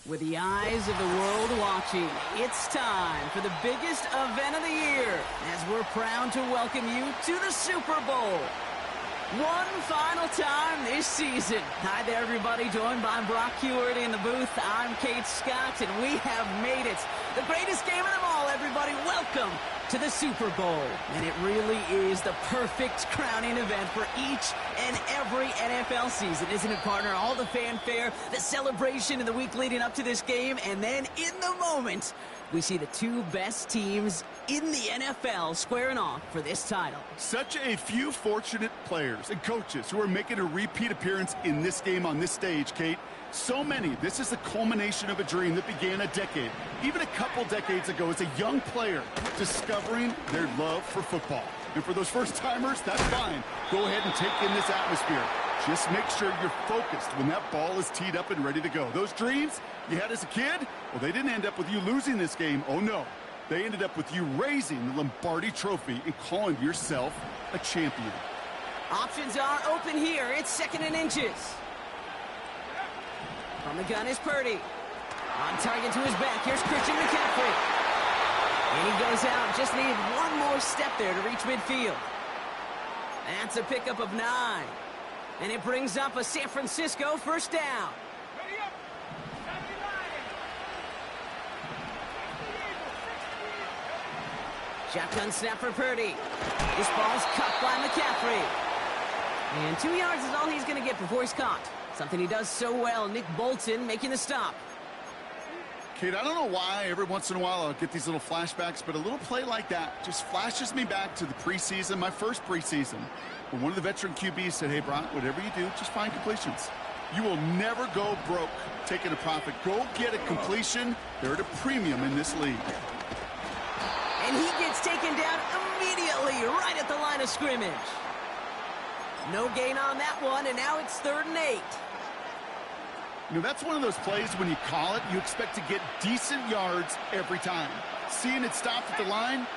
With the eyes of the world watching, it's time for the biggest event of the year as we're proud to welcome you to the Super Bowl. One final time this season. Hi there, everybody. Joined by Brock Heward in the booth. I'm Kate Scott, and we have made it. The greatest game of them all, everybody. Welcome to the Super Bowl. And it really is the perfect crowning event for each and every NFL season, isn't it, partner? All the fanfare, the celebration in the week leading up to this game, and then in the moment, we see the two best teams in the NFL squaring off for this title. Such a few fortunate players and coaches who are making a repeat appearance in this game on this stage, Kate. So many. This is the culmination of a dream that began a decade, even a couple decades ago, as a young player discovering their love for football. And for those first-timers, that's fine. Go ahead and take in this atmosphere. Just make sure you're focused when that ball is teed up and ready to go. Those dreams you had as a kid, well, they didn't end up with you losing this game. Oh, no. They ended up with you raising the Lombardi Trophy and calling yourself a champion. Options are open here. It's 2nd and inches. From the gun is Purdy. On target to his back. Here's Christian McCaffrey. And he goes out. Just needed one more step there to reach midfield. That's a pickup of 9. And it brings up a San Francisco first down. Shotgun snap for Purdy. This ball's cut by McCaffrey. And 2 yards is all he's going to get before he's caught. Something he does so well. Nick Bolton making the stop. Kate, I don't know why every once in a while I'll get these little flashbacks, but a little play like that just flashes me back to the preseason, my first preseason, when one of the veteran QBs said, hey, Brock, whatever you do, just find completions. You will never go broke taking a profit. Go get a completion. They're at a premium in this league. And he gets taken down immediately right at the line of scrimmage. No gain on that one, and now it's 3rd and 8. You know, that's one of those plays when you call it, you expect to get decent yards every time. Seeing it stopped at the line,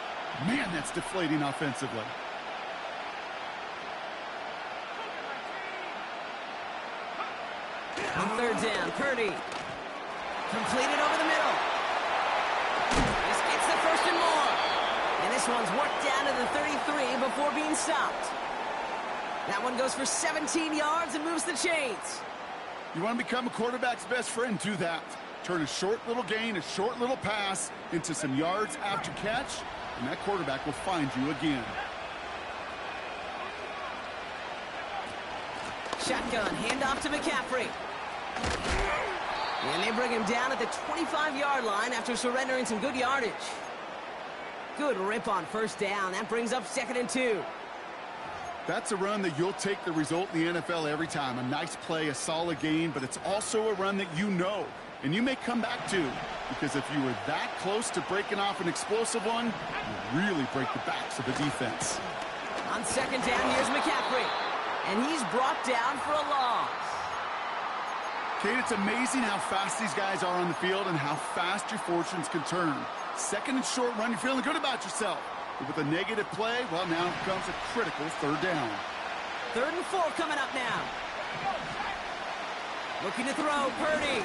man, that's deflating offensively. On 3rd down, Purdy. Completed over the middle. This gets the 1st and more. And this one's worked down to the 33 before being stopped. That one goes for 17 yards and moves the chains. You want to become a quarterback's best friend, do that. Turn a short little gain, a short little pass into some yards after catch, and that quarterback will find you again. Shotgun, handoff to McCaffrey. And they bring him down at the 25-yard line after surrendering some good yardage. Good rip on 1st down. That brings up 2nd and 2. That's a run that you'll take the result in the NFL every time. A nice play, a solid gain, but it's also a run that you know, and you may come back to, because if you were that close to breaking off an explosive one, you really break the backs of the defense. On 2nd down, here's McCaffrey, and he's brought down for a loss. Kate, it's amazing how fast these guys are on the field and how fast your fortunes can turn. 2nd and short run, you're feeling good about yourself. But with a negative play, well, now comes a critical 3rd down. 3rd and 4 coming up now. Looking to throw, Purdy.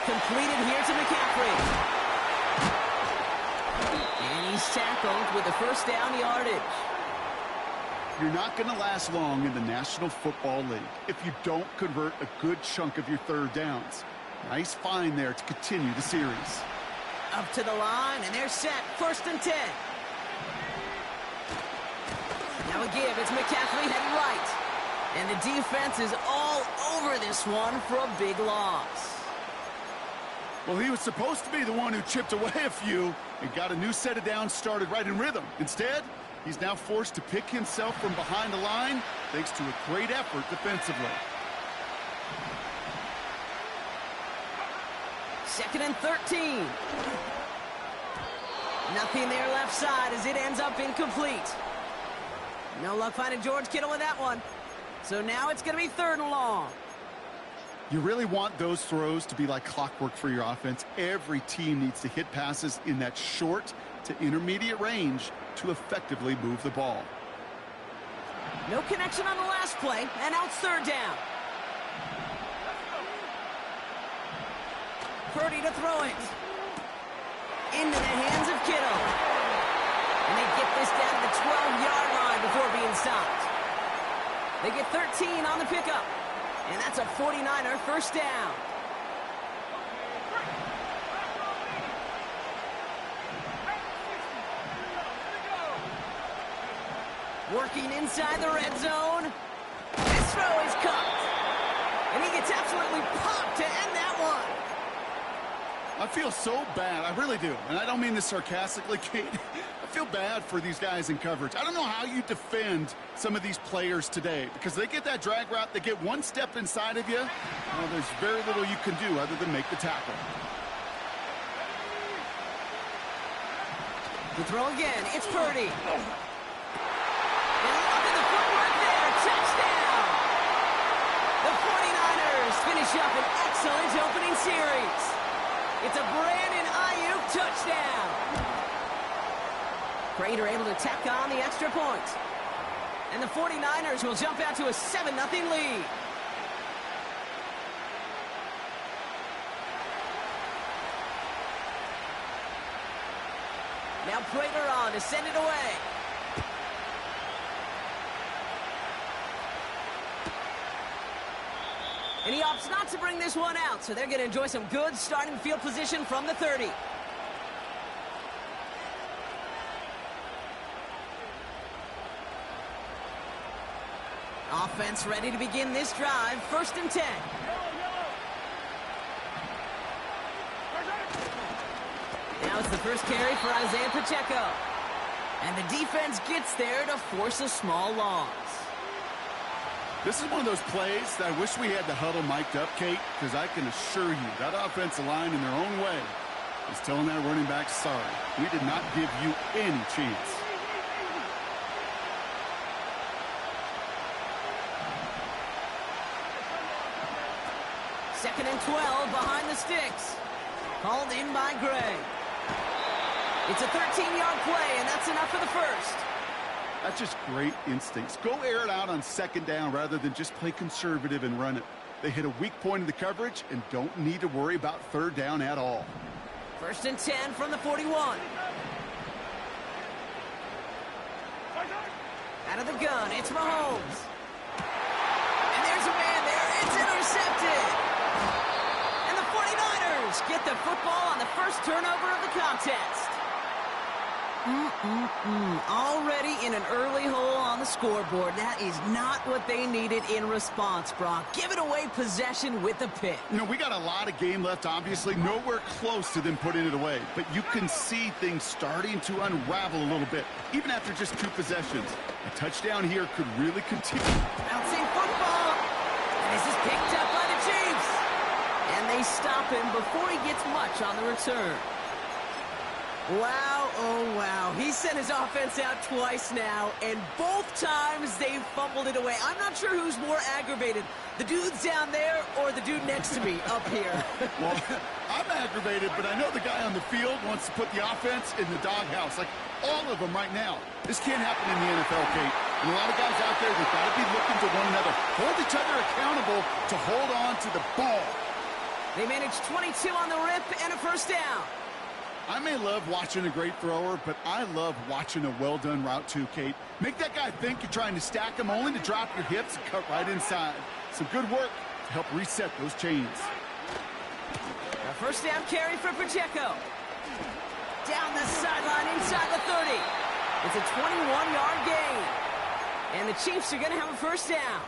Completed here to McCaffrey. And he's tackled with the 1st down yardage. You're not going to last long in the National Football League if you don't convert a good chunk of your 3rd downs. Nice find there to continue the series. Up to the line, and they're set. 1st and 10. Now a give. It's McCaffrey heading right. And the defense is all over this one for a big loss. Well, he was supposed to be the one who chipped away a few and got a new set of downs started right in rhythm. Instead, he's now forced to pick himself from behind the line thanks to a great effort defensively. 2nd and 13. Nothing there left side as it ends up incomplete. No luck finding George Kittle with that one. So now it's going to be 3rd and long. You really want those throws to be like clockwork for your offense. Every team needs to hit passes in that short to intermediate range to effectively move the ball. No connection on the last play, and now it's 3rd down. Purdy to throw it. Into the hands of Kittle. And they get this down to the 12-yard line before being stopped. They get 13 on the pickup. And that's a 49er first down. Working inside the red zone. This throw is caught. And he gets absolutely popped to end that one. I feel so bad. I really do. And I don't mean this sarcastically, Kate. I feel bad for these guys in coverage. I don't know how you defend some of these players today because they get that drag route, they get one step inside of you. Well, there's very little you can do other than make the tackle. The throw again. It's Purdy. And look at the footwork there. Touchdown. The 49ers finish up an excellent opening series. It's a Brandon Ayuk touchdown. Prater able to tack on the extra point. And the 49ers will jump out to a 7-0 lead. Now Prater on to send it away. And he opts not to bring this one out, so they're going to enjoy some good starting field position from the 30. Offense ready to begin this drive. 1st and 10. Now it's the first carry for Isaiah Pacheco. And the defense gets there to force a small loss. This is one of those plays that I wish we had the huddle mic'd up, Kate, because I can assure you that offensive line in their own way is telling that running back, sorry, we did not give you any chance. Second and 12 behind the sticks. Called in by Gray. It's a 13-yard play, and that's enough for the first. That's just great instincts. Go air it out on 2nd down rather than just play conservative and run it. They hit a weak point in the coverage and don't need to worry about 3rd down at all. 1st and 10 from the 41. Out of the gun, it's Mahomes. And there's a man there. It's intercepted. And the 49ers get the football on the first turnover of the contest. Already in an early hole on the scoreboard. That is not what they needed in response, Brock. Giving away possession with a pick. You know, we got a lot of game left, obviously. Nowhere close to them putting it away. But you can see things starting to unravel a little bit, even after just 2 possessions. A touchdown here could really continue. Bouncing football. And this is picked up by the Chiefs. And they stop him before he gets much on the return. Wow, oh wow. He sent his offense out twice now, and both times they fumbled it away. I'm not sure who's more aggravated, the dudes down there or the dude next to me up here. Well, I'm aggravated, but I know the guy on the field wants to put the offense in the doghouse, like all of them right now. This can't happen in the NFL, Kate. And a lot of guys out there, they've got to be looking to one another, hold each other accountable to hold on to the ball. They managed 22 on the rip and a first down. I may love watching a great thrower, but I love watching a well-done route too, Kate. Make that guy think you're trying to stack him only to drop your hips and cut right inside. Some good work to help reset those chains. A first down carry for Pacheco. Down the sideline inside the 30. It's a 21-yard gain. And the Chiefs are going to have a first down.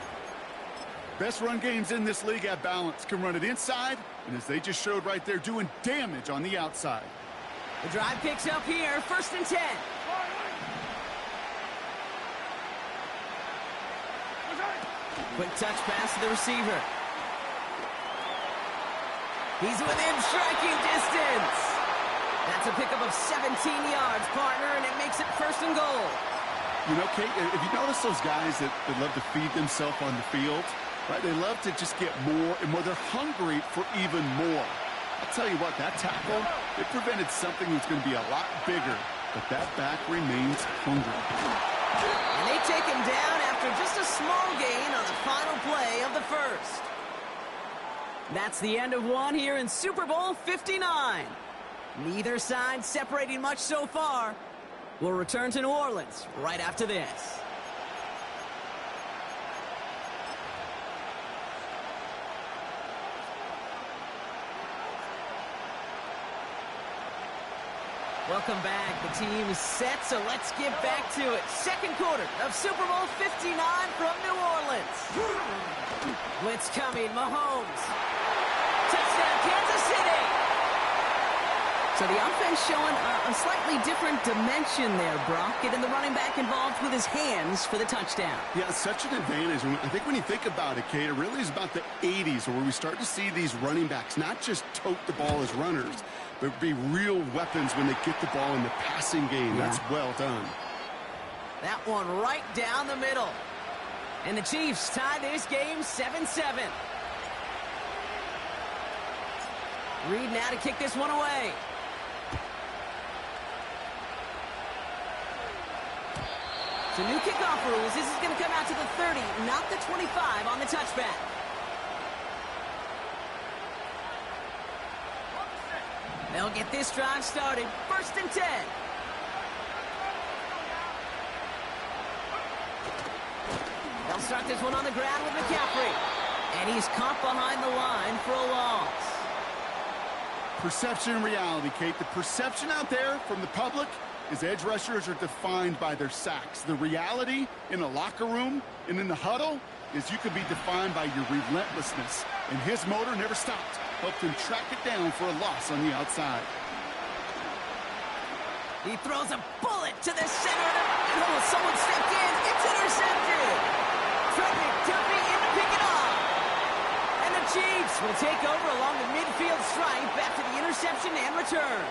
Best run games in this league at balance. Can run it inside, and as they just showed right there, doing damage on the outside. The drive picks up here, 1st and 10. Quick touch pass to the receiver. He's within striking distance. That's a pickup of 17 yards, partner, and it makes it 1st and goal. You know, Kate, if you notice those guys that love to feed themselves on the field, right? They love to just get more and more. They're hungry for even more. I'll tell you what, that tackle, it prevented something that's going to be a lot bigger, but that back remains hungry. And they take him down after just a small gain on the final play of the first. That's the end of one here in Super Bowl 59. Neither side separating much so far. We'll return to New Orleans right after this. Welcome back. The team is set, so let's get back to it. Second quarter of Super Bowl 59 from New Orleans. Blitz coming, Mahomes. Touchdown, Kansas City. So the offense showing a slightly different dimension there, Brock. Getting the running back involved with his hands for the touchdown. Yeah, such an advantage. I think when you think about it, Kate, it really is about the 80s where we start to see these running backs not just tote the ball as runners, but be real weapons when they get the ball in the passing game. Yeah. That's well done. That one right down the middle. And the Chiefs tie this game 7-7. Reed now to kick this one away. So new kickoff rules. This is going to come out to the 30, not the 25 on the touchback. They'll get this drive started. 1st and 10. They'll start this one on the ground with McCaffrey. And he's caught behind the line for a loss. Perception and reality, Kate. The perception out there from the public is edge rushers are defined by their sacks. The reality in the locker room and in the huddle is you could be defined by your relentlessness. And his motor never stopped. Helped him track it down for a loss on the outside. He throws a bullet to the center of the... Oh, someone stepped in. It's intercepted. Frederick Duffy in to pick it off. And the Chiefs will take over along the midfield stripe after the interception and return.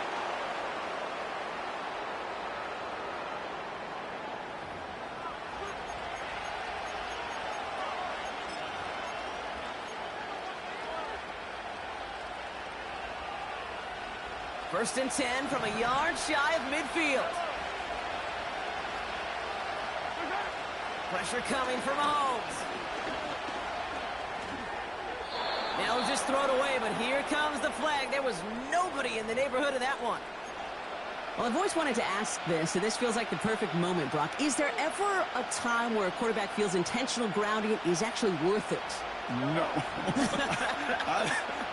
First and 10 from a yard shy of midfield. Pressure coming from Mahomes. Now he'll just throw it away, but here comes the flag. There was nobody in the neighborhood of that one. Well, I've always wanted to ask this, and this feels like the perfect moment, Brock. Is there ever a time where a quarterback feels intentional grounding is actually worth it? No.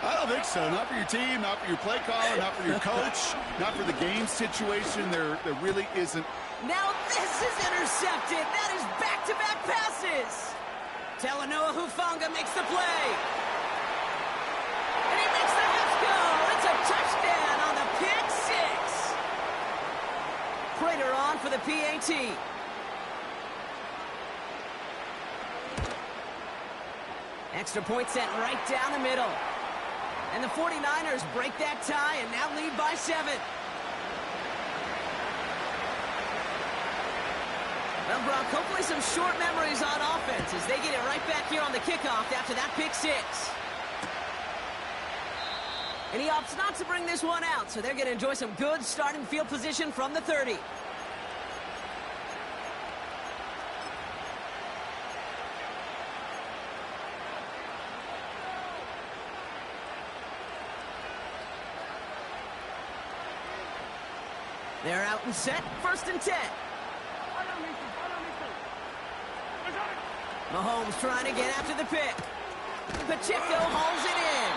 I don't think so. Not for your team, not for your play caller, not for your coach, not for the game situation. There really isn't. Now this is intercepted. That is back-to-back passes. Talanoa Hufanga makes the play. And he makes the half go. It's a touchdown on the pick six. Prater on for the PAT. Extra point set right down the middle. And the 49ers break that tie and now lead by 7. Well, Brock, hopefully some short memories on offense as they get it right back here on the kickoff after that pick six. And he opts not to bring this one out, so they're going to enjoy some good starting field position from the 30. They're out and set. 1st and 10. Mahomes trying to get after the pick. Pacheco hauls it in.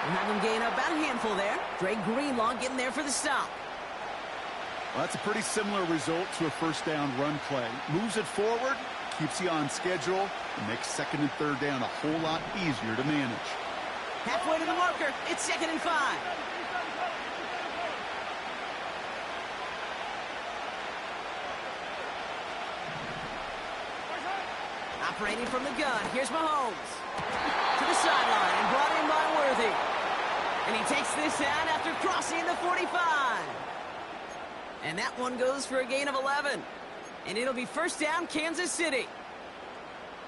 We'll have him gain about a handful there. Dre Greenlaw getting there for the stop. Well, that's a pretty similar result to a first down run play. Moves it forward, keeps you on schedule, and makes 2nd and 3rd down a whole lot easier to manage. Halfway to the marker. It's 2nd and 5. Operating from the gun, here's Mahomes. To the sideline and brought in by Worthy. And he takes this out after crossing the 45. And that one goes for a gain of 11. And it'll be 1st down, Kansas City.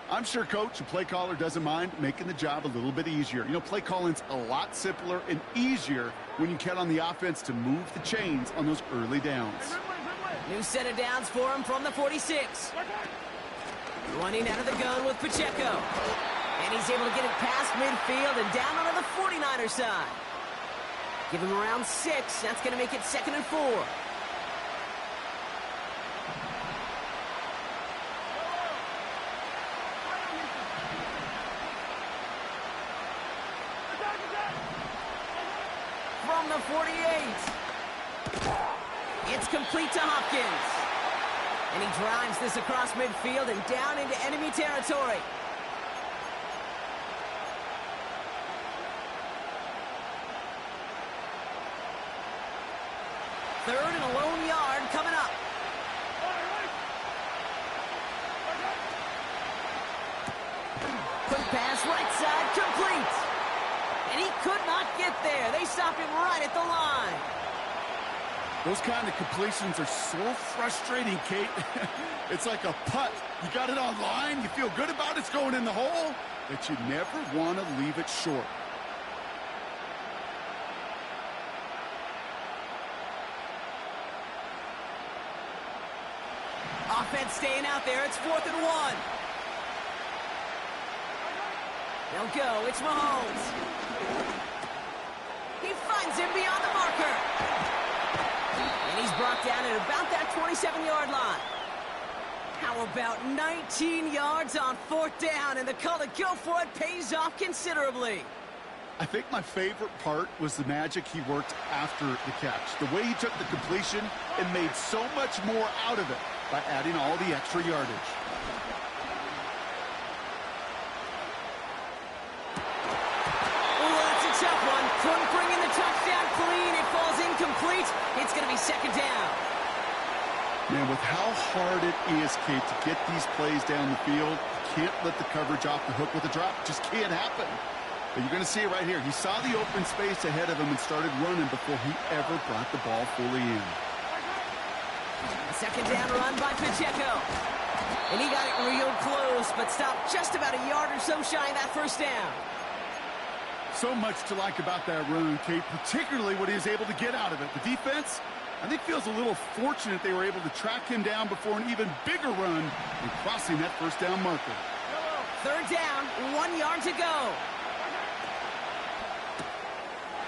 I'm sure Coach, the play caller, doesn't mind making the job a little bit easier. You know, play calling's a lot simpler and easier when you count on the offense to move the chains on those early downs. New set of downs for him from the 46. Running out of the gun with Pacheco. And he's able to get it past midfield and down onto the 49er side. Give him around 6. That's going to make it 2nd and 4. From the 48. It's complete to Hopkins. And he drives this across midfield and down into enemy territory. Third and a lone yard coming up. Quick pass right side, complete. And he could not get there. They stop him right at the line. Those kind of completions are so frustrating, Kate. It's like a putt. You got it on line, you feel good about it's going in the hole, but you never want to leave it short. Offense staying out there. It's 4th and 1. They'll go. It's Mahomes. He finds him beyond the marker. And he's brought down at about that 27-yard line. How about 19 yards on 4th down? And the call to go for it pays off considerably. I think my favorite part was the magic he worked after the catch. The way he took the completion and made so much more out of it by adding all the extra yardage. Oh, that's a tough one. Couldn't bring in the touchdown clean. It falls incomplete. It's going to be 2nd down. Man, with how hard it is, Kate, to get these plays down the field, you can't let the coverage off the hook with a drop. It just can't happen. But you're going to see it right here. He saw the open space ahead of him and started running before he ever brought the ball fully in. A 2nd down run by Pacheco. And he got it real close, but stopped just about a yard or so shy of that 1st down. So much to like about that run, Kate, particularly what he was able to get out of it. The defense, I think, feels a little fortunate they were able to track him down before an even bigger run and crossing that 1st down marker. 3rd down, 1 yard to go.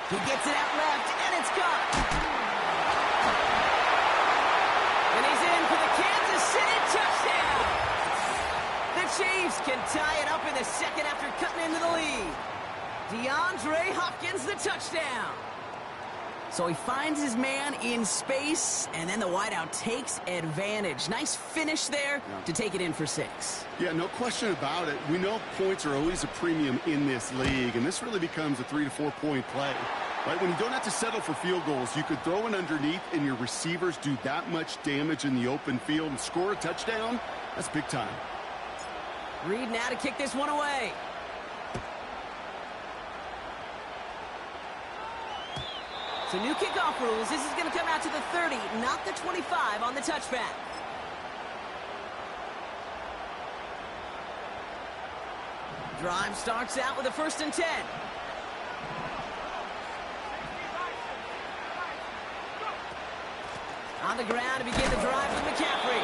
He gets it out left, and it's caught. And he's in for the Kansas City touchdown. The Chiefs can tie it up in the 2nd after cutting into the lead. DeAndre Hopkins, the touchdown. So he finds his man in space, and then the wideout takes advantage. Nice finish there to take it in for 6. Yeah, no question about it. We know points are always a premium in this league, and this really becomes a 3 to 4 point play. Right, when you don't have to settle for field goals, you could throw it underneath and your receivers do that much damage in the open field and score a touchdown. That's big time. Reed now to kick this one away. So new kickoff rules. This is going to come out to the 30, not the 25 on the touchback. Drive starts out with a 1st and 10. On the ground to begin the drive with McCaffrey.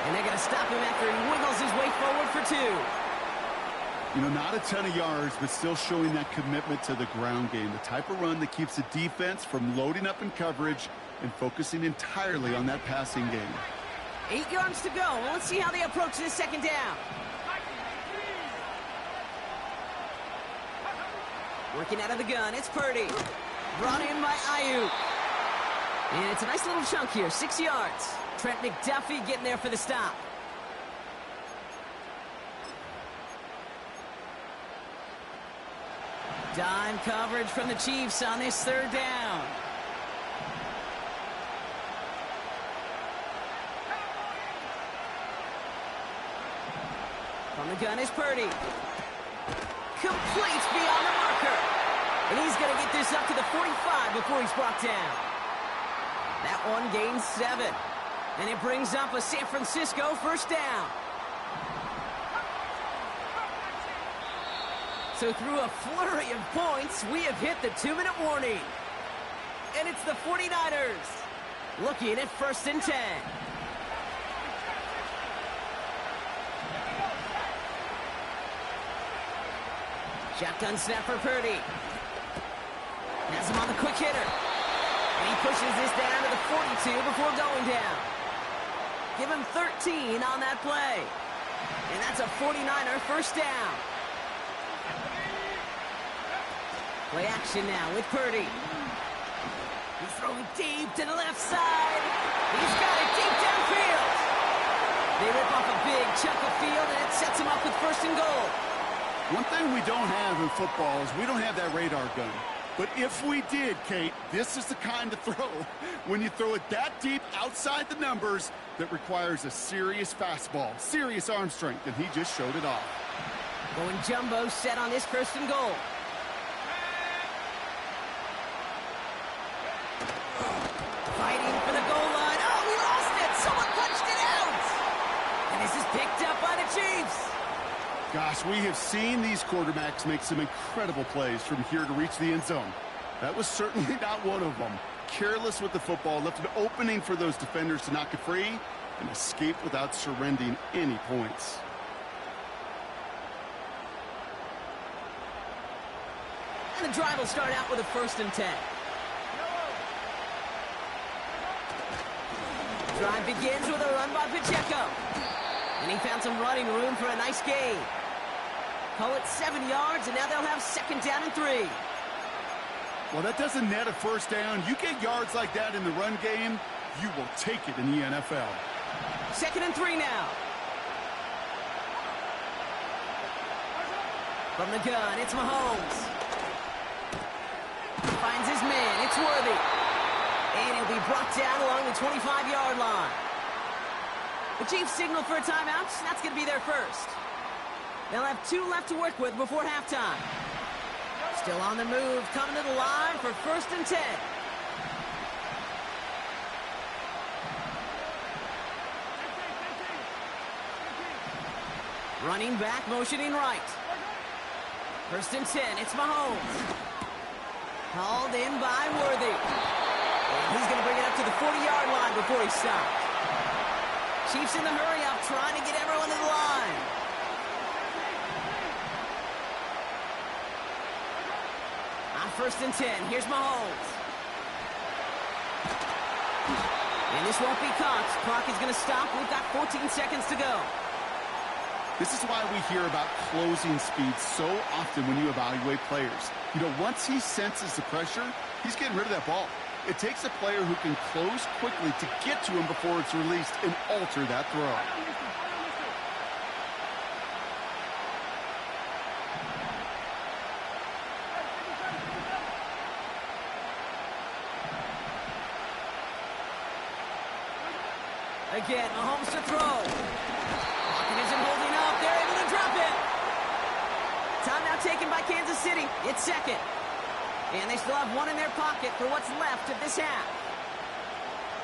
And they're going to stop him after he wiggles his way forward for 2. You know, not a ton of yards, but still showing that commitment to the ground game. The type of run that keeps the defense from loading up in coverage and focusing entirely on that passing game. 8 yards to go. Well, let's see how they approach this 2nd down. Working out of the gun, it's Purdy. Brought in by Ayuk. And it's a nice little chunk here, 6 yards. Trent McDuffie getting there for the stop. Dime coverage from the Chiefs on this 3rd down. From the gun is Purdy. Complete beyond the marker. And he's going to get this up to the 45 before he's brought down. That one gains 7. And it brings up a San Francisco 1st down. So through a flurry of points, we have hit the 2-minute warning. And it's the 49ers looking at 1st and 10. Shotgun snap for Purdy. Has him on the quick hitter. And he pushes this down to the 42 before going down. Give him 13 on that play. And that's a 49er first down. Play action now with Purdy. He's throwing deep to the left side. He's got it deep downfield. They rip off a big chunk of field, and it sets him up with first and goal. One thing we don't have in football is we don't have that radar gun. But if we did, Kate, this is the kind of throw, when you throw it that deep outside the numbers, that requires a serious fastball, serious arm strength, and he just showed it off. Going jumbo set on this first and goal. Fighting for the goal line. Oh, he lost it. Someone punched it out. And this is picked up by the Chiefs. Gosh, we have seen these quarterbacks make some incredible plays from here to reach the end zone. That was certainly not one of them. Careless with the football, left an opening for those defenders to knock it free and escape without surrendering any points. And the drive will start out with a 1st and 10. Drive begins with a run by Pacheco. And he found some running room for a nice gain. Call it 7 yards, and now they'll have 2nd down and 3. Well, that doesn't net a first down. You get yards like that in the run game, you will take it in the NFL. 2nd and 3 now. From the gun, it's Mahomes. Finds his man, it's Worthy. And he'll be brought down along the 25-yard line. The Chiefs signal for a timeout. That's going to be their first. They'll have 2 left to work with before halftime. Still on the move, coming to the line for 1st and 10. Running back, motioning right. 1st and 10, it's Mahomes. Hauled in by Worthy. And he's going to bring it up to the 40-yard line before he stops. Chiefs in the hurry-up, trying to get everyone to the line. On 1st and 10, here's Mahomes. And this won't be caught. Clock is going to stop. We've got 14 seconds to go. This is why we hear about closing speed so often when you evaluate players. You know, once he senses the pressure, he's getting rid of that ball. It takes a player who can close quickly to get to him before it's released and alter that throw. Again, Mahomes to throw. Lockett isn't holding up. They're able to drop it. Timeout taken by Kansas City. It's 2nd. And they still have 1 in their pocket for what's left of this half.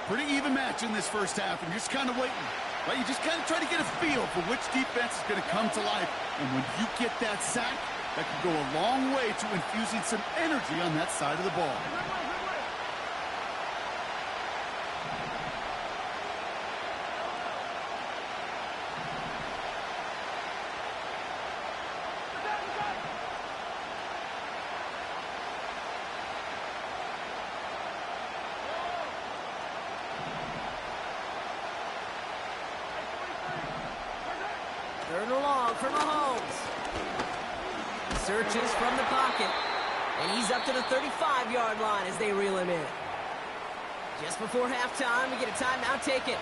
Pretty even match in this first half, and you're just kind of waiting. Right? You just kind of try to get a feel for which defense is going to come to life. And when you get that sack, that can go a long way to infusing some energy on that side of the ball. Third and long for Mahomes. Searches from the pocket. And he's up to the 35-yard line as they reel him in. Just before halftime, we get a timeout taken.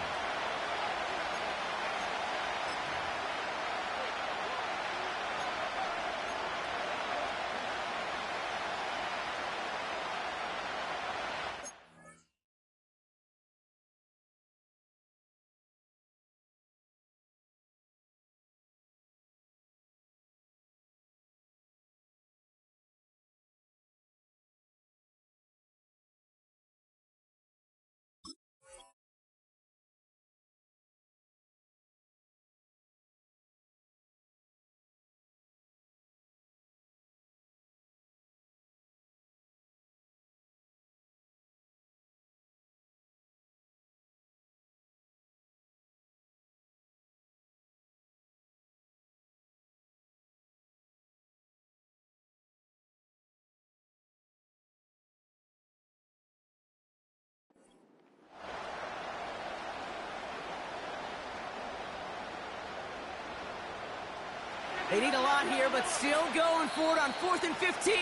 They need a lot here, but still going for it on 4th and 15.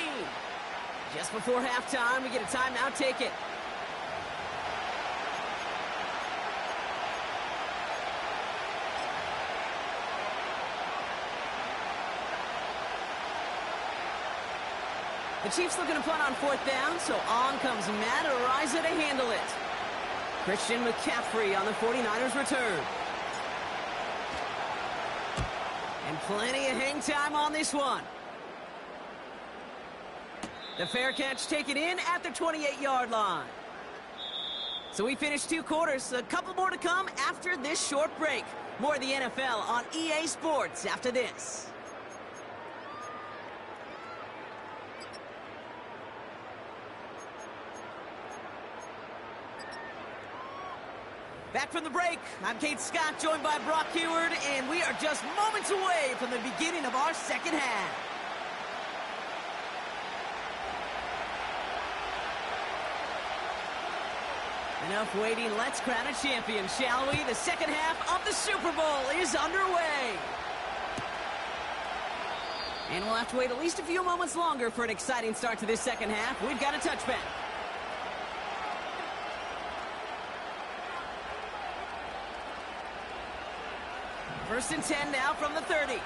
Just before halftime, we get a timeout. Take it. The Chiefs looking to punt on 4th down, so on comes Matt Ariza to handle it. Christian McCaffrey on the 49ers return. And plenty of hang time on this one. The fair catch taken in at the 28-yard line. So we finished 2 quarters. A couple more to come after this short break. More of the NFL on EA Sports after this. Back from the break, I'm Kate Scott, joined by Brock Heward, and we are just moments away from the beginning of our second half. Enough waiting, let's crown a champion, shall we? The second half of the Super Bowl is underway. And we'll have to wait at least a few moments longer for an exciting start to this second half. We've got a touchback. First and 10 now from the 30.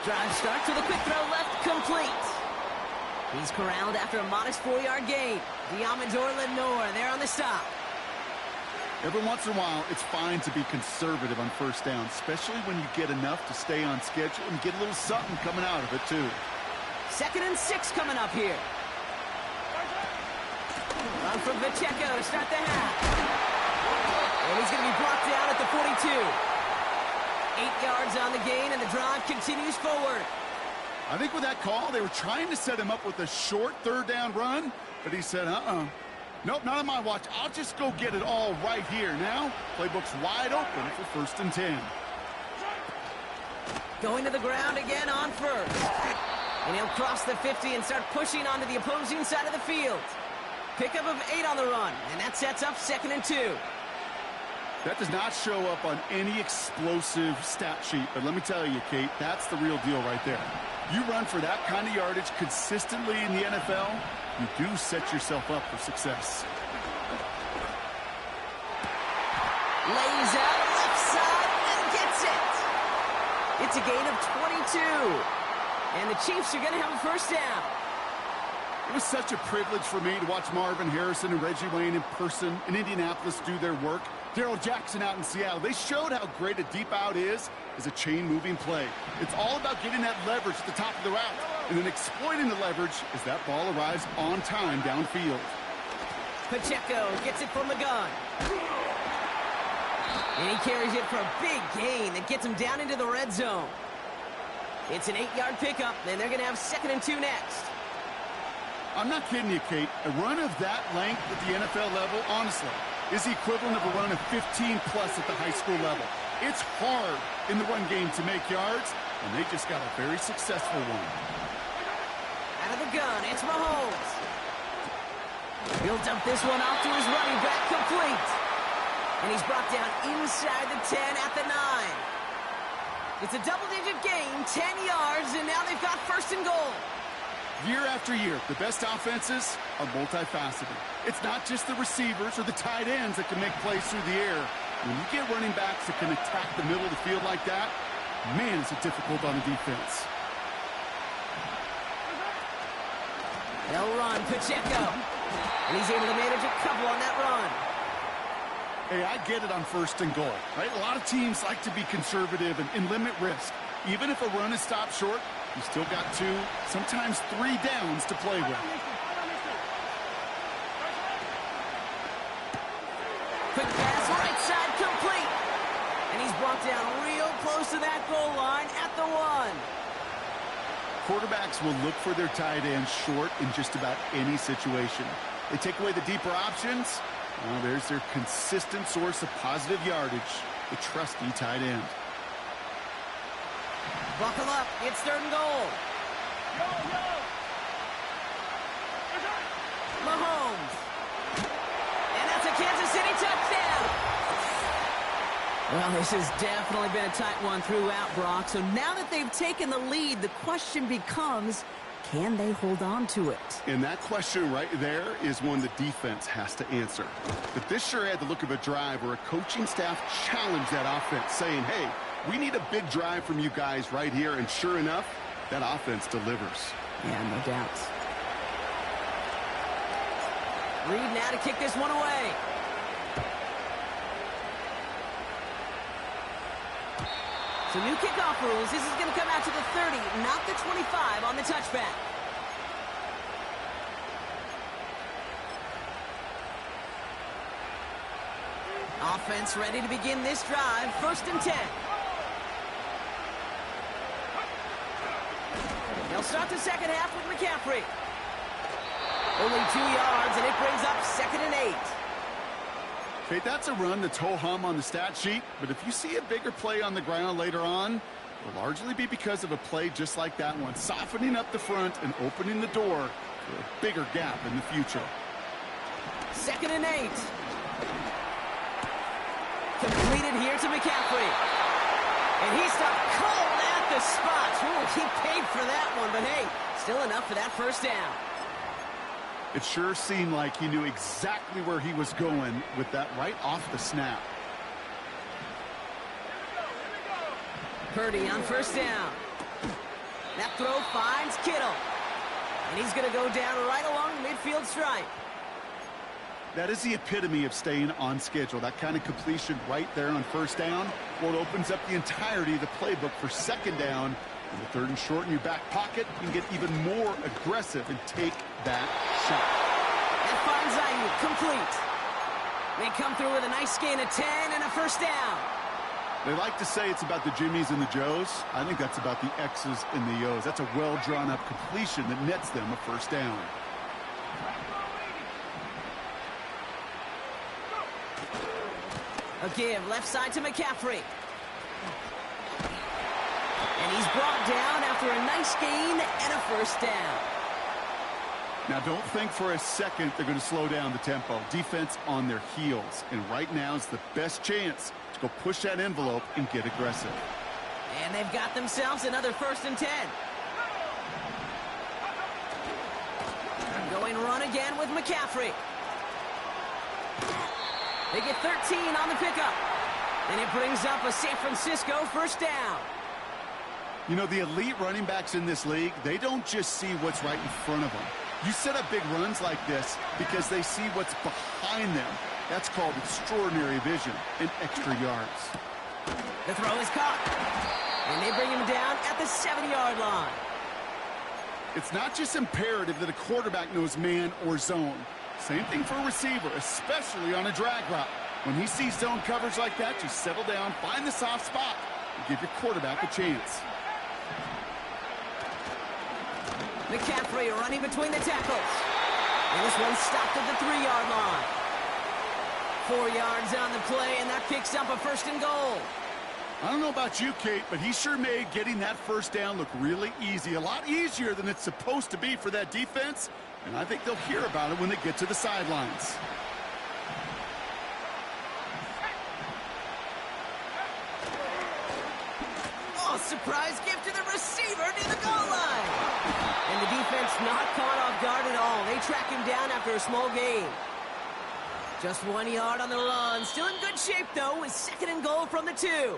Drive start to the quick throw left, complete. He's corralled after a modest 4-yard gain. Diamador Lenore there on the stop. Every once in a while, it's fine to be conservative on first down, especially when you get enough to stay on schedule and get a little something coming out of it, too. 2nd and 6 coming up here. Run from Pacheco to start the half. And he's going to be brought down at the 42. 8 yards on the gain, and the drive continues forward. I think with that call, they were trying to set him up with a short 3rd down run, but he said, nope, not on my watch. I'll just go get it all right here. Now, playbook's wide open for 1st and 10. Going to the ground again on first. And he'll cross the 50 and start pushing onto the opposing side of the field. Pickup of 8 on the run, and that sets up 2nd and 2. That does not show up on any explosive stat sheet, but let me tell you, Kate, that's the real deal right there. You run for that kind of yardage consistently in the NFL, you do set yourself up for success. Lays out left side and gets it. It's a gain of 22. And the Chiefs are going to have a first down. It was such a privilege for me to watch Marvin Harrison and Reggie Wayne in person in Indianapolis do their work. Darrell Jackson out in Seattle. They showed how great a deep out is as a chain-moving play. It's all about getting that leverage at the top of the route and then exploiting the leverage as that ball arrives on time downfield. Pacheco gets it from the gun. And he carries it for a big gain that gets him down into the red zone. It's an 8-yard pickup, and they're going to have 2nd and 2 next. I'm not kidding you, Kate. A run of that length at the NFL level, honestly, is the equivalent of a run of 15-plus at the high school level. It's hard in the run game to make yards, and they just got a very successful one. Out of the gun, it's Mahomes. He'll dump this one off to his running back, complete. And he's brought down inside the 10 at the 9. It's a double-digit gain, 10 yards, and now they've got 1st and goal. Year after year, the best offenses are multifaceted. It's not just the receivers or the tight ends that can make plays through the air. When you get running backs that can attack the middle of the field like that, man, is it difficult on the defense. They'll run, Pacheco. And he's able to manage a couple on that run. Hey, I get it on 1st and goal, right? A lot of teams like to be conservative and limit risk. Even if a run is stopped short, you still got 2, sometimes 3 downs to play with. Quick pass, right side, complete. And he's brought down real close to that goal line at the 1. Quarterbacks will look for their tight end short in just about any situation. They take away the deeper options. Well, there's their consistent source of positive yardage, the trusty tight end. Buckle up, it's 3rd and goal. Mahomes. And that's a Kansas City touchdown. Well, this has definitely been a tight one throughout, Brock. So now that they've taken the lead, the question becomes, can they hold on to it? And that question right there is one the defense has to answer. But this sure had the look of a drive where a coaching staff challenged that offense, saying, hey, we need a big drive from you guys right here. And sure enough, that offense delivers. Yeah, no doubt. Reed now to kick this one away. So new kickoff rules. This is going to come out to the 30, not the 25 on the touchback. Offense ready to begin this drive. 1st and 10. They'll start the second half with McCaffrey. Only 2 yards, and it brings up 2nd and 8. Okay, that's a run that's ho-hum on the stat sheet, but if you see a bigger play on the ground later on, it'll largely be because of a play just like that one, softening up the front and opening the door for a bigger gap in the future. 2nd and 8. Completed here to McCaffrey. And he stopped cold at the spot. Ooh, he paid for that one, but hey, still enough for that 1st down. It sure seemed like he knew exactly where he was going with that right off the snap. Purdy on 1st down. That throw finds Kittle. And he's going to go down right along the midfield stripe. That is the epitome of staying on schedule. That kind of completion right there on 1st down. Well, it opens up the entirety of the playbook for 2nd down. In the 3rd and short in your back pocket, you can get even more aggressive and take that shot. That finds Ayuk complete. They come through with a nice gain of 10 and a 1st down. They like to say it's about the Jimmies and the Joes. I think that's about the X's and the O's. That's a well-drawn-up completion that nets them a 1st down. A give left side to McCaffrey. And he's brought down after a nice gain and a 1st down. Now, don't think for a second they're going to slow down the tempo. Defense on their heels. And right now is the best chance to go push that envelope and get aggressive. And they've got themselves another 1st and 10. Going run again with McCaffrey. They get 13 on the pickup. And it brings up a San Francisco 1st down. You know, the elite running backs in this league, they don't just see what's right in front of them. You set up big runs like this because they see what's behind them. That's called extraordinary vision and extra yards. The throw is caught. And they bring him down at the 7-yard line. It's not just imperative that a quarterback knows man or zone. Same thing for a receiver, especially on a drag route. When he sees zone coverage like that, just settle down, find the soft spot, and give your quarterback a chance. McCaffrey running between the tackles. And this one stopped at the 3-yard line. 4 yards on the play, and that picks up a 1st and goal. I don't know about you, Kate, but he sure made getting that 1st down look really easy. A lot easier than it's supposed to be for that defense. And I think they'll hear about it when they get to the sidelines. Oh, surprise gift to the receiver near the goal line. And the defense not caught off guard at all. They track him down after a small gain. Just 1 yard on the run. Still in good shape, though, with 2nd and goal from the 2.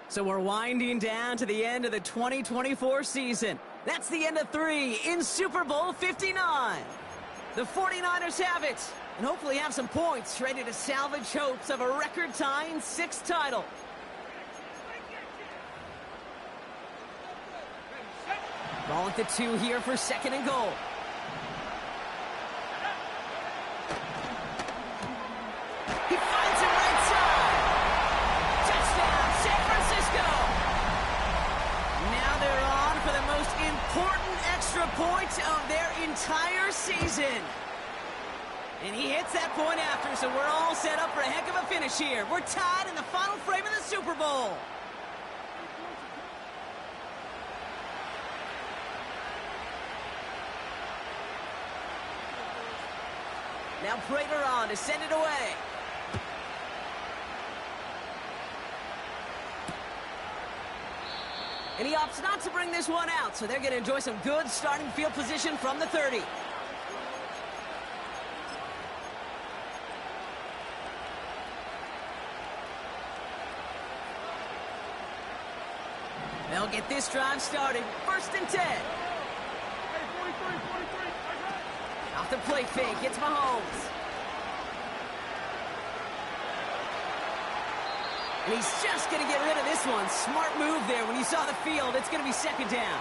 So we're winding down to the end of the 2024 season. That's the end of 3 in Super Bowl 59. The 49ers have it, and hopefully have some points ready to salvage hopes of a record-tying 6th title. Ball at the 2 here for 2nd and goal. He finds it right side. Touchdown, San Francisco. Now they're on for the most important extra point of their entire season. And he hits that point after, so we're all set up for a heck of a finish here. We're tied in the final frame of the Super Bowl. Now Prater on to send it away. And he opts not to bring this one out, so they're going to enjoy some good starting field position from the 30. They'll get this drive started. 1st and 10. Off the play fake, it's Mahomes. And he's just going to get rid of this one. Smart move there. When you saw the field, it's going to be 2nd down.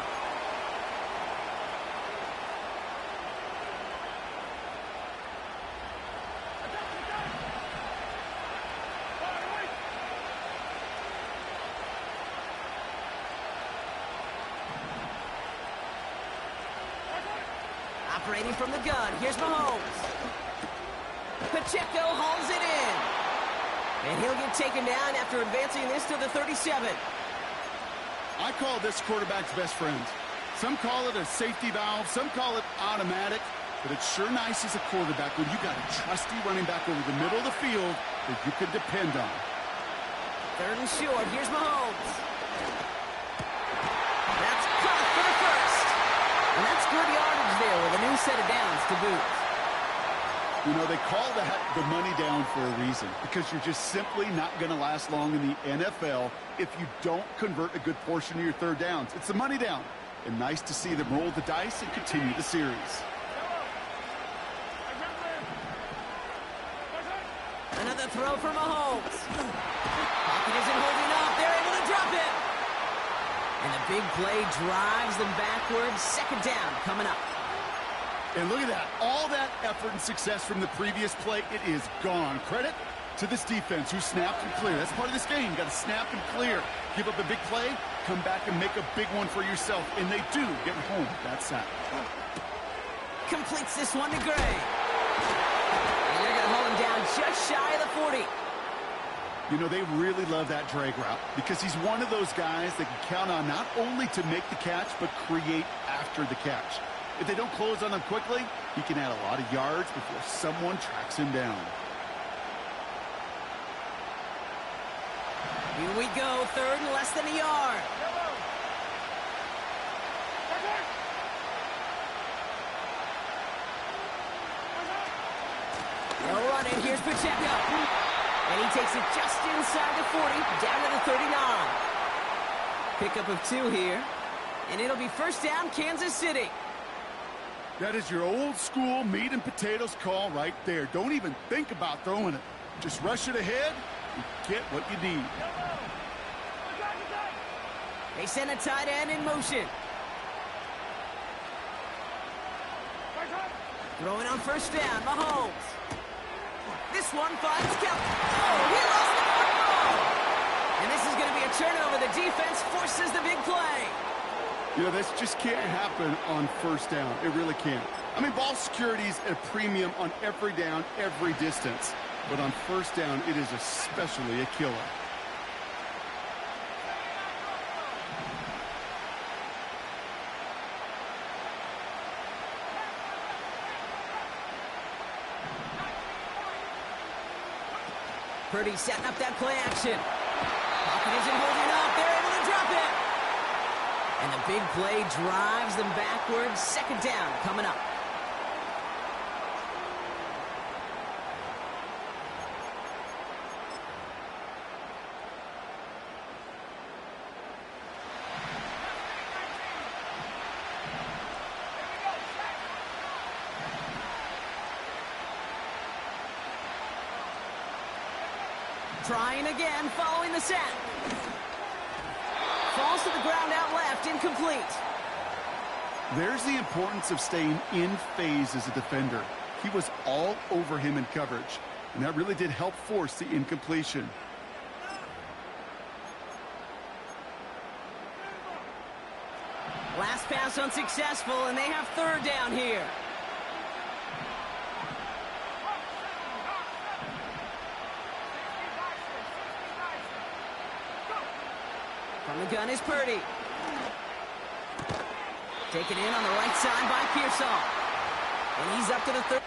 Operating from the gun, here's Mahomes. Pacheco hauls it in. And he'll get taken down after advancing this to the 37. I call this quarterback's best friend. Some call it a safety valve, some call it automatic, but it's sure nice as a quarterback when you got a trusty running back over the middle of the field that you can depend on. 3rd and short, here's Mahomes. That's caught for the first. And that's good yardage there with a new set of downs to boot. You know, they call that the money down for a reason, because you're just simply not going to last long in the NFL if you don't convert a good portion of your 3rd downs. It's the money down. And nice to see them roll the dice and continue the series. Another throw for Mahomes. Pocket isn't holding up. They're able to drop it. And the big play drives them backwards. 2nd down coming up. And look at that. All that effort and success from the previous play, it is gone. Credit to this defense who snapped and cleared. That's part of this game. You got to snap and clear. Give up a big play, come back and make a big one for yourself. And they do get home that sack. Completes this one to Gray. And they're going to hold him down just shy of the 40. You know, they really love that drag route because he's one of those guys that can count on not only to make the catch, but create after the catch. If they don't close on him quickly, he can add a lot of yards before someone tracks him down. Here we go, 3rd and less than a yard. They'll run it, here's Pacheco. And he takes it just inside the 40, down to the 39. Pickup of 2 here. And it'll be 1st down, Kansas City. That is your old school meat and potatoes call right there. Don't even think about throwing it. Just rush it ahead and get what you need. They send a tight end in motion. Throwing on 1st down, Mahomes. This one finds Kelly. Oh, he lost the football. And this is going to be a turnover. The defense forces the big play. You know, this just can't happen on 1st down. It really can't. I mean, ball security is at a premium on every down, every distance. But on 1st down, it is especially a killer. Purdy setting up that play action. Pocket isn't holding up. They're able to drop it. And the big play drives them backwards. 2nd down coming up. Trying again, following the sack. Falls to the ground out left, incomplete. There's the importance of staying in phase as a defender. He was all over him in coverage, and that really did help force the incompletion. Last pass unsuccessful, and they have 3rd down here. From the gun is Purdy. Taken in on the right side by Pearsall. And he's up to the 30.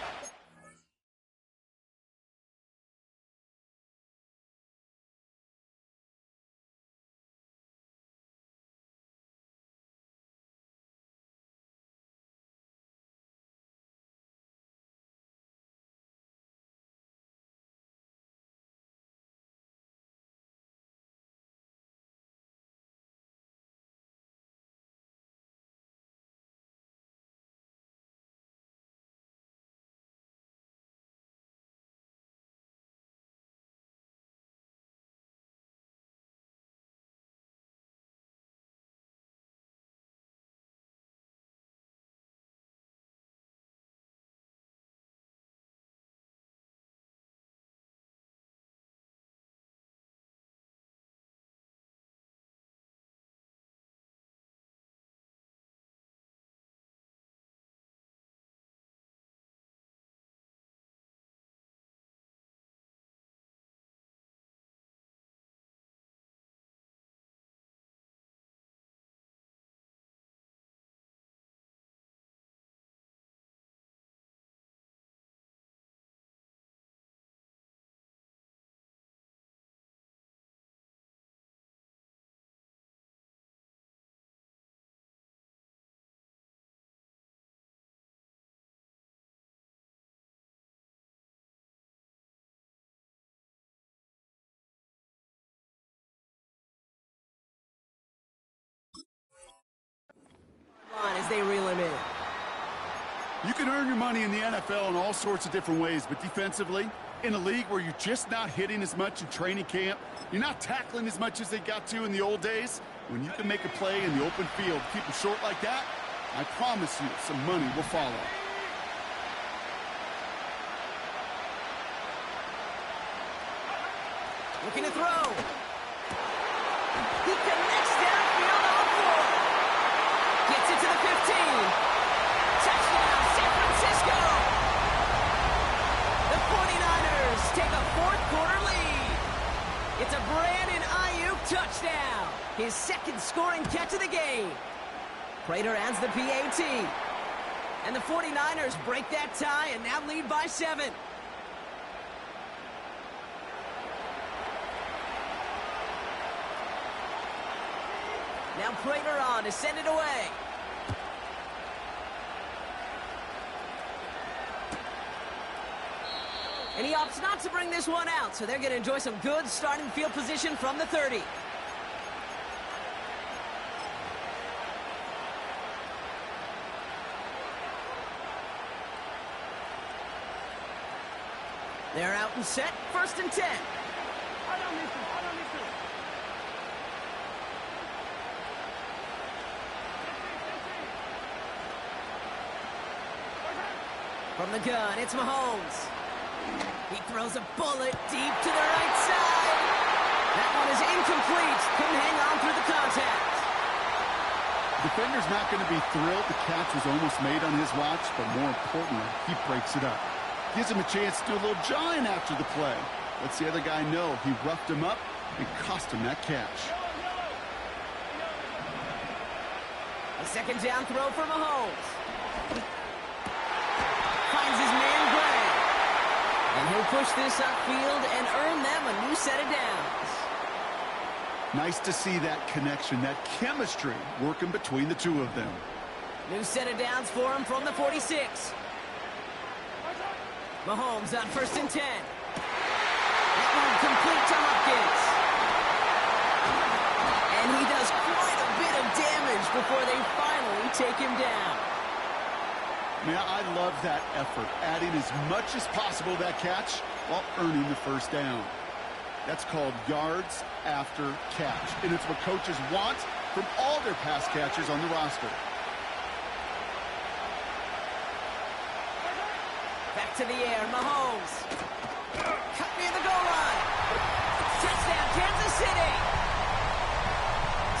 they reel him in. You can earn your money in the NFL in all sorts of different ways, but defensively, in a league where you're just not hitting as much in training camp, you're not tackling as much as they got to in the old days, when you can make a play in the open field, keep them short like that, I promise you some money will follow. Looking to throw. He connects downfield on 4. Gets it to the 15. Touchdown, San Francisco! The 49ers take a fourth-quarter lead. It's a Brandon Ayuk touchdown. His second scoring catch of the game. Prater adds the PAT. And the 49ers break that tie and now lead by 7. Now Prater on to send it away. And he opts not to bring this one out, so they're going to enjoy some good starting field position from the 30. They're out and set, 1st and 10. From the gun, it's Mahomes. He throws a bullet deep to the right side. That one is incomplete. Couldn't hang on through the contact. Defender's not going to be thrilled the catch was almost made on his watch, but more importantly, he breaks it up. Gives him a chance to do a little jawing after the play. Lets the other guy know he roughed him up and cost him that catch. A second down throw for Mahomes. Finds his man Gray. And he'll push this upfield and earn them a new set of downs. Nice to see that connection, that chemistry working between the two of them. New set of downs for him from the 46. Mahomes on 1st and 10. That one complete to Hopkins. And he does quite a bit of damage before they finally take him down. Man, I love that effort, adding as much as possible to that catch while earning the first down. That's called yards after catch, and it's what coaches want from all their pass catchers on the roster. Back to the air, Mahomes. Cut near the goal line. Touchdown, Kansas City.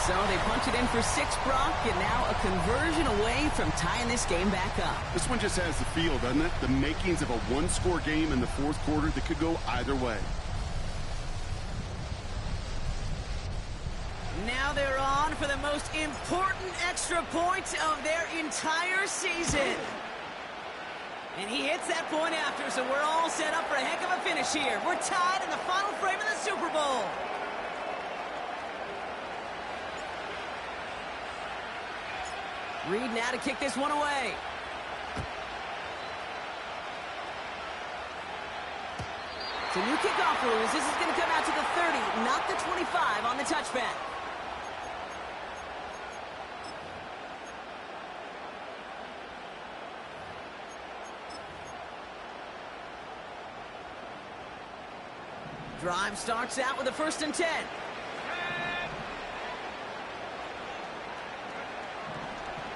So they punch it in for 6, Brock, and now a conversion away from tying this game back up. This one just has the feel, doesn't it? The makings of a one-score game in the 4th quarter that could go either way. Now they're on for the most important extra point of their entire season. And he hits that point after, so we're all set up for a heck of a finish here. We're tied in the final frame of the Super Bowl. Reed now to kick this one away. It's a new kickoff rules. This is going to come out to the 30, not the 25 on the touchback. Drive starts out with a 1st and 10.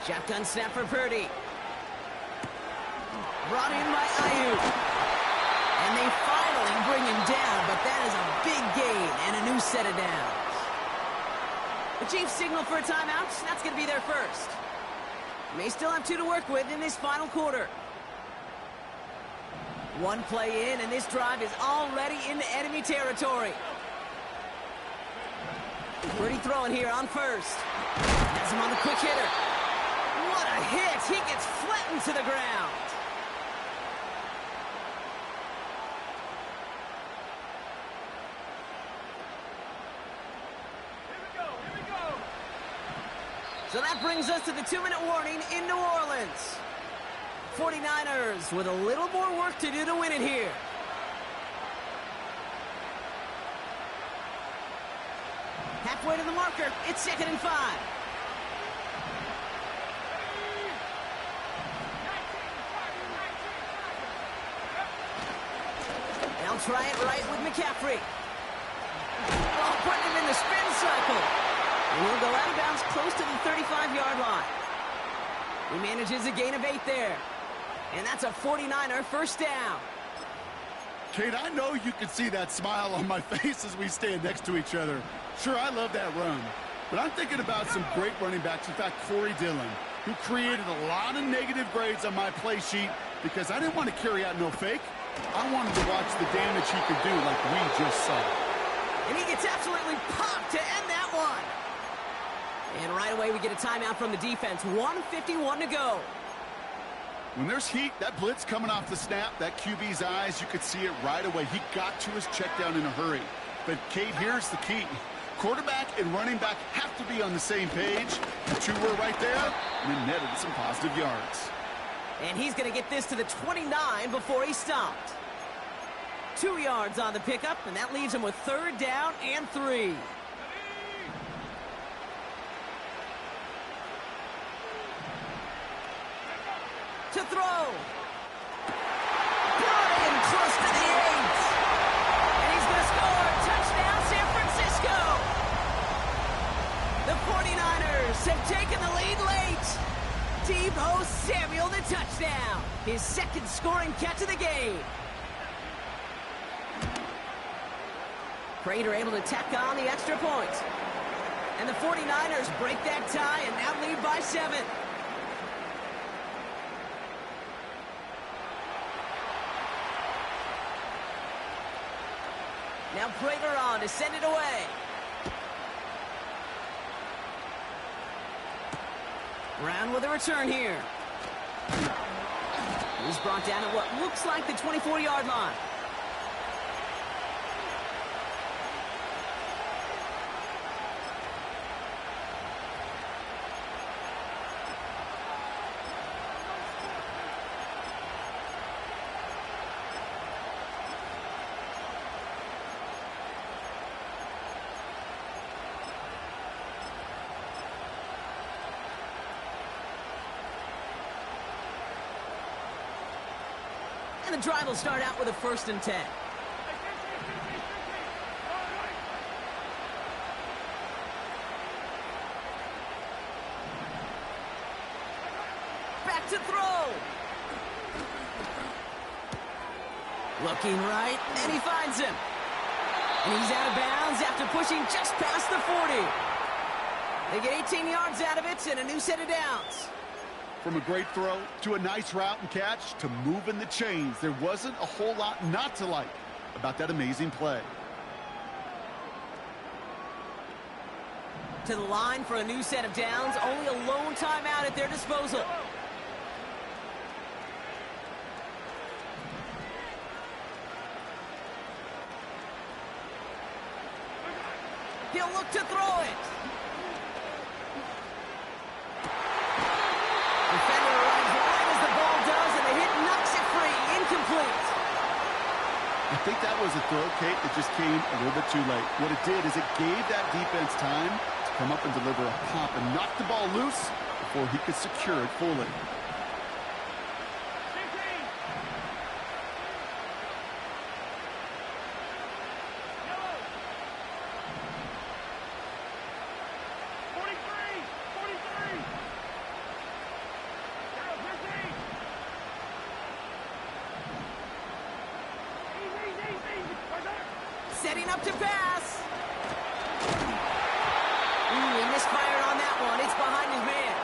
Shotgun snap for Purdy. Brought in by Ayuk. And they finally bring him down, but that is a big gain and a new set of downs. The Chiefs signal for a timeout. That's going to be their first. May still have 2 to work with in this final quarter. One play in, and this drive is already into enemy territory. Purdy throwing here on 1st. Has him on the quick hitter. What a hit! He gets flattened to the ground. Here we go. So that brings us to the 2-minute warning in New Orleans. 49ers with a little more work to do to win it here. Halfway to the marker, it's 2nd and 5. try it right with McCaffrey. Oh, putting him in the spin cycle. And he'll go out of bounds close to the 35-yard line. He manages a gain of 8 there. And that's a 49er first down. Kate, I know you can see that smile on my face as we stand next to each other. Sure, I love that run. But I'm thinking about some great running backs. In fact, Corey Dillon, who created a lot of negative grades on my play sheet because I didn't want to carry out no fake. I wanted to watch the damage he could do like we just saw. And he gets absolutely popped to end that one. And right away we get a timeout from the defense. 1:51 to go. When there's heat, that blitz coming off the snap, that QB's eyes, you could see it right away. He got to his check down in a hurry. But, Kate, here's the key. Quarterback and running back have to be on the same page. The two were right there, and then netted some positive yards. And he's going to get this to the 29 before he stopped. 2 yards on the pickup, and that leaves him with 3rd down and 3. To throw. Brian close to the 8. And he's going to score. Touchdown, San Francisco. The 49ers have taken the lead late. Deebo Samuel, the touchdown. His 2nd scoring catch of the game. Prater able to tack on the extra point. And the 49ers break that tie and now lead by 7. Now Prater on to send it away. Brown with a return here. He's brought down at what looks like the 24-yard line. And the drive will start out with a 1st and 10. Back to throw. Looking right, and he finds him. And he's out of bounds after pushing just past the 40. They get 18 yards out of it and a new set of downs. From a great throw to a nice route and catch to moving the chains, there wasn't a whole lot not to like about that amazing play. To the line for a new set of downs, only a lone timeout at their disposal. He'll look to throw it. Defender arrives right as the ball does, and the hit knocks it free. Incomplete. I think that was a throw, Kate, that just came a little bit too late. What it did is it gave that defense time to come up and deliver a pop and knock the ball loose before he could secure it fully. Setting up to pass. He misfired on that one. It's behind his man.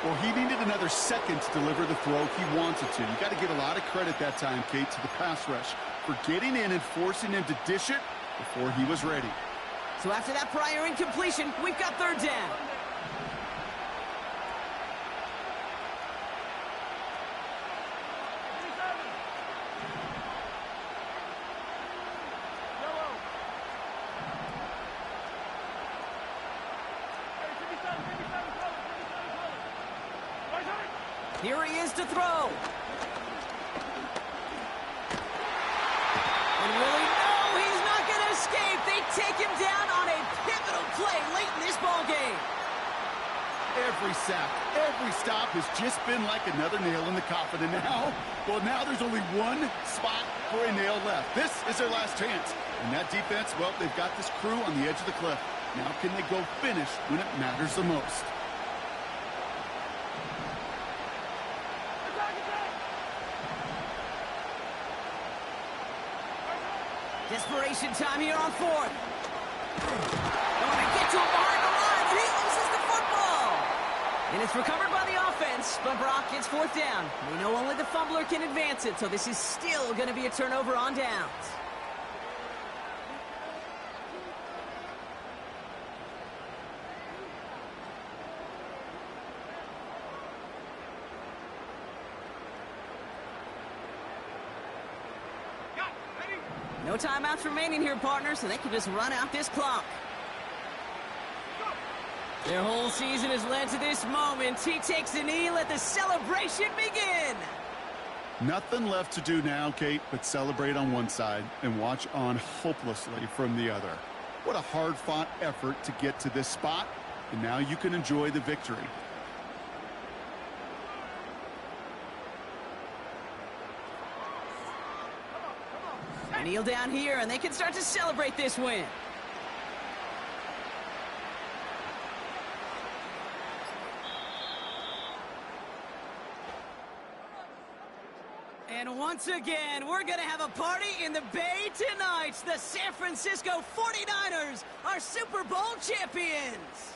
Well, he needed another second to deliver the throw he wanted to. You got to give a lot of credit that time, Kate, to the pass rush for getting in and forcing him to dish it before he was ready. So after that prior incompletion, we've got 3rd down. Here he is to throw. And really, no, he's not going to escape. They take him down on a pivotal play late in this ball game. every sack, every stop has just been like another nail in the coffin. And now, well, now there's only one spot for a nail left. This is their last chance. And that defense, well, they've got this crew on the edge of the cliff. Now can they go finish when it matters the most? Desperation time here on fourth. Going to get to him behind the line, and he loses the football. And it's recovered by the offense, but Brock gets fourth down. We know only the fumbler can advance it, so this is still going to be a turnover on downs. No timeouts remaining here, partner, so they can just run out this clock. Their whole season has led to this moment. He takes a knee, let the celebration begin. Nothing left to do now, Kate, but celebrate on one side and watch on hopelessly from the other. What a hard-fought effort to get to this spot, and now you can enjoy the victory. Kneel down here, and they can start to celebrate this win. And once again, we're going to have a party in the Bay tonight. The San Francisco 49ers are Super Bowl champions.